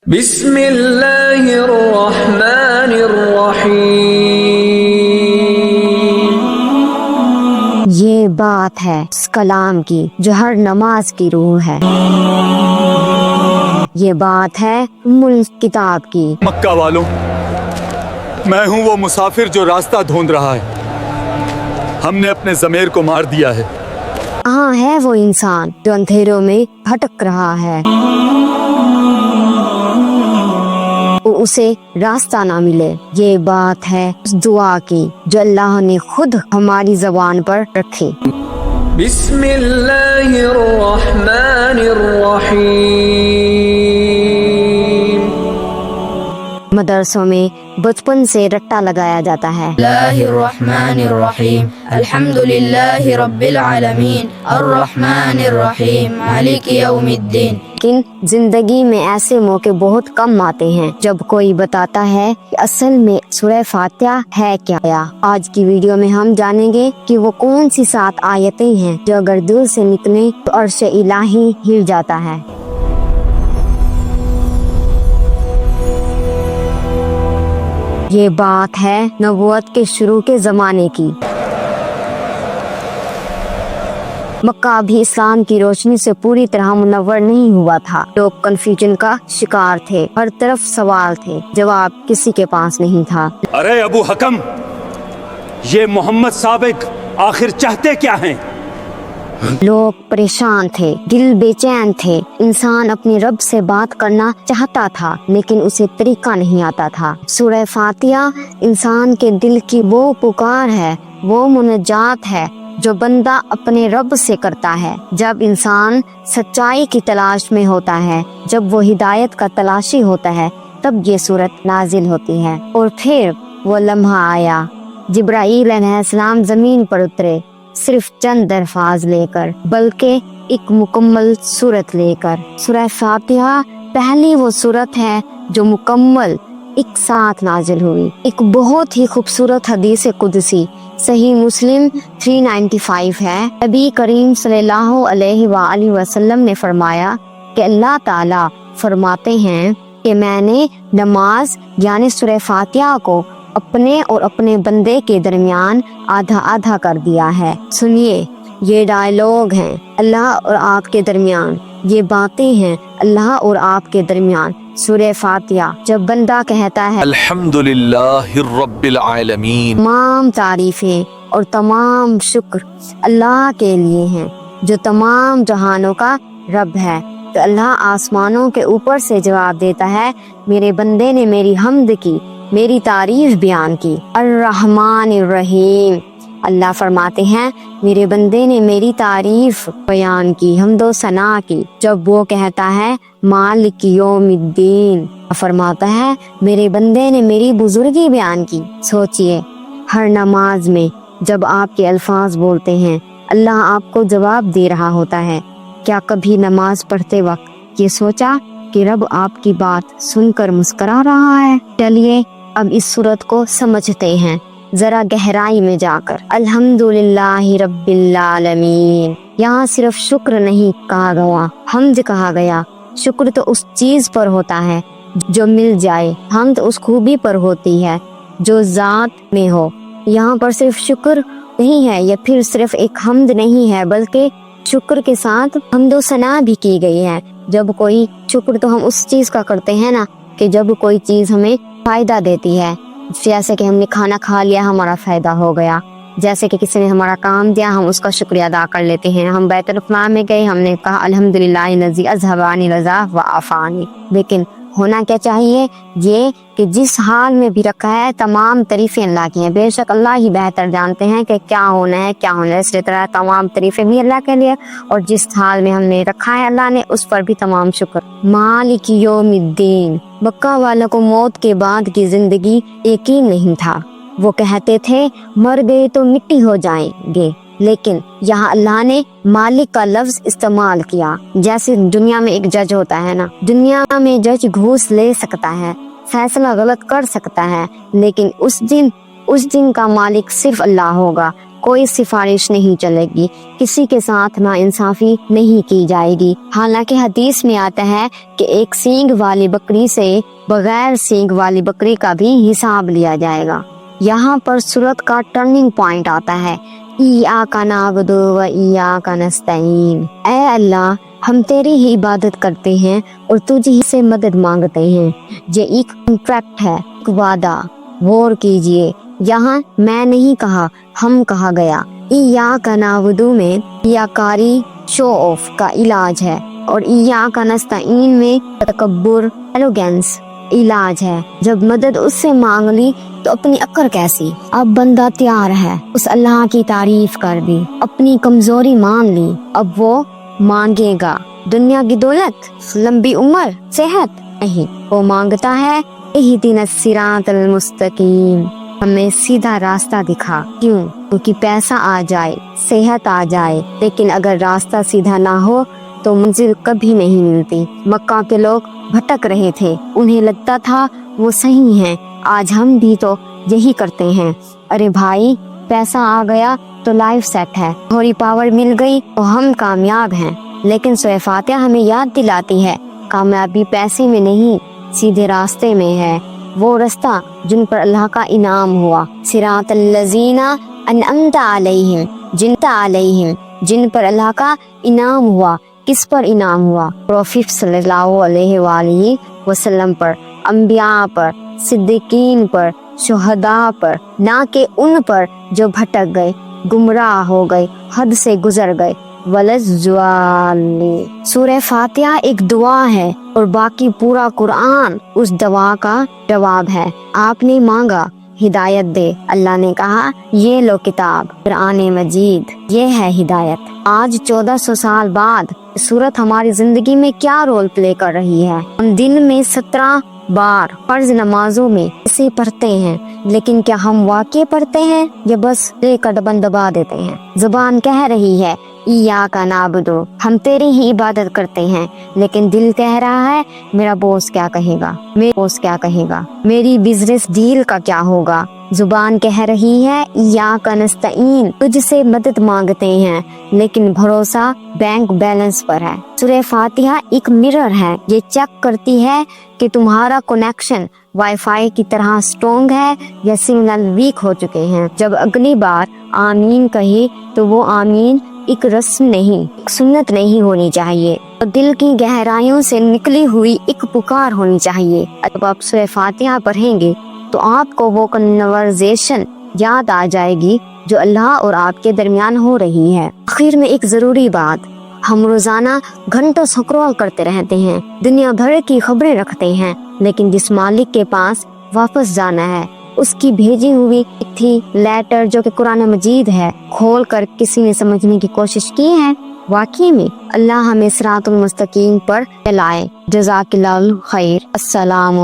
بسم اللہ الرحمن الرحیم۔ یہ بات ہے اس کلام کی جو ہر نماز کی روح ہے، یہ بات ہے کتاب کی۔ مکہ والوں، میں ہوں وہ مسافر جو راستہ ڈھونڈ رہا ہے، ہم نے اپنے ضمیر کو مار دیا ہے۔ کہاں ہے وہ انسان جو اندھیروں میں بھٹک رہا ہے، اسے راستہ نہ ملے۔ یہ بات ہے اس دعا کی جو اللہ نے خود ہماری زبان پر رکھی۔ بسم اللہ الرحمن الرحیم۔ مدرسوں میں بچپن سے رٹا لگایا جاتا ہے۔ اللہ الرحمن الرحیم، الحمدللہ رب العالمین، الرحمن الرحیم، مالک یوم الدین۔ لیکن زندگی میں ایسے موقع بہت کم آتے ہیں جب کوئی بتاتا ہے کہ اصل میں سورہ فاتحہ ہے کیا۔ آج کی ویڈیو میں ہم جانیں گے کہ وہ کون سی 7 آیتیں ہیں جو اگر دل سے نکلیں تو عرش الہی ہل جاتا ہے۔ یہ بات ہے نبوت کے شروع کے زمانے کی۔ مکہ بھی اسلام کی روشنی سے پوری طرح منور نہیں ہوا تھا۔ لوگ کنفیوژن کا شکار تھے، ہر طرف سوال تھے، جواب کسی کے پاس نہیں تھا۔ ارے ابو حکم، یہ محمد سابق آخر چاہتے کیا ہیں؟ لوگ پریشان تھے، دل بے چین تھے۔ انسان اپنے رب سے بات کرنا چاہتا تھا لیکن اسے طریقہ نہیں آتا تھا۔ سورہ فاتحہ انسان کے دل کی وہ پکار ہے، وہ مناجات ہے جو بندہ اپنے رب سے کرتا ہے جب انسان سچائی کی تلاش میں ہوتا ہے، جب وہ ہدایت کا تلاشی ہوتا ہے، تب یہ سورت نازل ہوتی ہے۔ اور پھر وہ لمحہ آیا، جبرائیل علیہ السلام زمین پر اترے، صرف چند الفاظ لے کر بلکہ ایک مکمل سورت لے کر۔ سورہ فاتحہ پہلی وہ سورت ہے جو مکمل ایک ساتھ نازل ہوئی۔ ایک بہت ہی خوبصورت حدیث قدسی صحیح مسلم 395 ہے۔ نبی کریم صلی اللہ علیہ وآلہ وسلم نے فرمایا کہ اللہ تعالیٰ فرماتے ہیں کہ میں نے نماز یعنی سورہ فاتحہ کو اپنے اور اپنے بندے کے درمیان آدھا آدھا کر دیا ہے۔ سنیے، یہ ڈائیلاگ ہیں اللہ اور آپ کے درمیان، یہ باتیں ہیں اللہ اور آپ کے درمیان۔ سورہ فاتحہ جب بندہ کہتا ہے الحمدللہ رب العالمین، تمام تعریفیں اور تمام شکر اللہ کے لیے ہیں جو تمام جہانوں کا رب ہے، تو اللہ آسمانوں کے اوپر سے جواب دیتا ہے، میرے بندے نے میری حمد کی، میری تعریف بیان کی۔ الرحمن الرحیم، اللہ فرماتے ہیں میرے بندے نے میری تعریف بیان کی، حمد و ثنا کی۔ جب وہ کہتا ہے مالک یوم الدین، فرماتا ہے میرے بندے نے میری بزرگی بیان کی۔ سوچئے، ہر نماز میں جب آپ کے الفاظ بولتے ہیں اللہ آپ کو جواب دے رہا ہوتا ہے۔ کیا کبھی نماز پڑھتے وقت یہ سوچا کہ رب آپ کی بات سن کر مسکرا رہا ہے؟ چلیے اب اس سورت کو سمجھتے ہیں ذرا گہرائی میں جا کر۔ الحمدللہ رب العالمین، یہاں صرف شکر نہیں کہا گیا، حمد کہا گیا۔ شکر تو اس چیز پر ہوتا ہے جو مل جائے، حمد اس خوبی پر ہوتی ہے جو ذات میں ہو۔ یہاں پر صرف شکر نہیں ہے یا پھر صرف ایک حمد نہیں ہے، بلکہ شکر کے ساتھ حمد و ثنا بھی کی گئی ہے۔ جب کوئی شکر تو ہم اس چیز کا کرتے ہیں نا کہ جب کوئی چیز ہمیں فائدہ دیتی ہے، جیسے کہ ہم نے کھانا کھا لیا ہمارا فائدہ ہو گیا، جیسے کہ کسی نے ہمارا کام دیا ہم اس کا شکریہ ادا کر لیتے ہیں۔ ہم بیت الخلاء میں گئے، ہم نے کہا الحمدللہ الذی اذھب عنی الرجا وعافانی۔ لیکن ہونا کیا چاہیے؟ یہ کہ جس حال میں بھی رکھا ہے تمام تعریفیں اللہ کی ہیں، بے شک اللہ ہی بہتر جانتے ہیں کہ کیا ہونا ہے کیا ہونا ہے، اس طرح تمام تعریفیں بھی اللہ کے لیے، اور جس حال میں ہم نے رکھا ہے اللہ نے اس پر بھی تمام شکر۔ مالک یوم الدین، مکہ والوں کو موت کے بعد کی زندگی یقین نہیں تھا۔ وہ کہتے تھے مر گئے تو مٹی ہو جائیں گے، لیکن یہاں اللہ نے مالک کا لفظ استعمال کیا۔ جیسے دنیا میں ایک جج ہوتا ہے نا، دنیا میں جج گھوس لے سکتا ہے، فیصلہ غلط کر سکتا ہے، لیکن اس دن کا مالک صرف اللہ ہوگا۔ کوئی سفارش نہیں چلے گی، کسی کے ساتھ ناانصافی نہیں کی جائے گی۔ حالانکہ حدیث میں آتا ہے کہ ایک سینگ والی بکری سے بغیر سینگ والی بکری کا بھی حساب لیا جائے گا۔ یہاں پر سورت کا ٹرننگ پوائنٹ آتا ہے، ایاک نعبد و ایاک نستعین۔ اے اللہ، ہم تیری ہی عبادت کرتے ہیں اور تجھ ہی سے مدد مانگتے ہیں۔ یہ ایک کنٹریکٹ ہے، ایک وعدہ، غور کیجئے، یہاں میں نہیں کہا، ہم کہا گیا۔ ایاک نعبد میں ریاکاری، شو آف کا علاج ہے، اور ایاک نستعین میں تکبر، ایروگینس علاج ہے۔ جب مدد اس سے مانگ لی تو اپنی اکڑ کیسی؟ اب بندہ تیار ہے، اس اللہ کی تعریف کر دی، اپنی کمزوری مان لی، اب وہ مانگے گا دنیا کی دولت، لمبی عمر، صحت نہیں، وہ مانگتا ہے اہدنا الصراط المستقیم، ہمیں سیدھا راستہ دکھا۔ کیوں؟ کیونکہ پیسہ آ جائے، صحت آ جائے، لیکن اگر راستہ سیدھا نہ ہو تو منزل کبھی نہیں ملتی۔ مکہ کے لوگ بھٹک رہے تھے، انہیں لگتا تھا وہ صحیح ہیں، آج ہم بھی تو یہی کرتے ہیں۔ ارے بھائی، پیسہ آ گیا تو لائف سیٹ ہے، تھوڑی پاور مل گئی تو ہم کامیاب ہیں۔ لیکن سورہ فاتحہ ہمیں یاد دلاتی ہے، کامیابی پیسے میں نہیں، سیدھے راستے میں ہے، وہ راستہ جن پر اللہ کا انعام ہوا۔ صراط الذین انعمت علیہم، جن پر اللہ کا انعام ہوا۔ کس پر انعام ہوا؟ پروفیٹ صلی اللہ علیہ وآلہ وسلم پر، انبیاء پر، صدیقین پر، شہداء پر، نہ کہ ان پر جو بھٹک گئے، گمراہ ہو گئے، حد سے گزر گئے۔ وَلَضَّالِّينَ۔ سورہ فاتحہ ایک دعا ہے اور باقی پورا قرآن اس دعا کا جواب ہے۔ آپ نے مانگا ہدایت دے، اللہ نے کہا یہ لو کتاب، قرآن مجید، یہ ہے ہدایت۔ آج 1400 سال بعد سورت ہماری زندگی میں کیا رول پلے کر رہی ہے؟ ہم دن میں 17 بار فرض نمازوں میں اسے پڑھتے ہیں، لیکن کیا ہم واقعی پڑھتے ہیں یا بس لے کر دبن دبا دیتے ہیں؟ زبان کہہ رہی ہے ایاک نعبد، ہم تیری ہی عبادت کرتے ہیں، لیکن دل کہہ رہا ہے میرا باس کیا کہے گا، میرا باس کیا کہے گا، میری بزنس ڈیل کا کیا ہوگا۔ زبان کہہ رہی ہے ایاک نستعین، تجھ سے مدد مانگتے ہیں، لیکن بھروسہ بینک بیلنس پر ہے۔ سورہ فاتحہ ایک مرر ہے، یہ چیک کرتی ہے کہ تمہارا کنیکشن وائی فائی کی طرح سٹرونگ ہے یا سگنل ویک ہو چکے ہیں۔ جب اگلی بار آمین کہی تو وہ آمین ایک رسم نہیں، ایک سنت نہیں ہونی چاہیے، دل کی گہرائیوں سے نکلی ہوئی ایک پکار ہونی چاہیے۔ جب آپ سورہ فاتحہ پڑھیں گے تو آپ کو وہ کنورزیشن یاد آ جائے گی جو اللہ اور آپ کے درمیان ہو رہی ہے۔ آخر میں ایک ضروری بات، ہم روزانہ گھنٹوں سکرول کرتے رہتے ہیں، دنیا بھر کی خبریں رکھتے ہیں، لیکن جس مالک کے پاس واپس جانا ہے اس کی بھیجی ہوئی تھی لیٹر جو کہ قرآن مجید ہے، کھول کر کسی نے سمجھنے کی کوشش کی ہے؟ واقعی میں اللہ ہمیں صراط المستقیم پر چلائے۔ جزاک اللہ خیر۔ السلام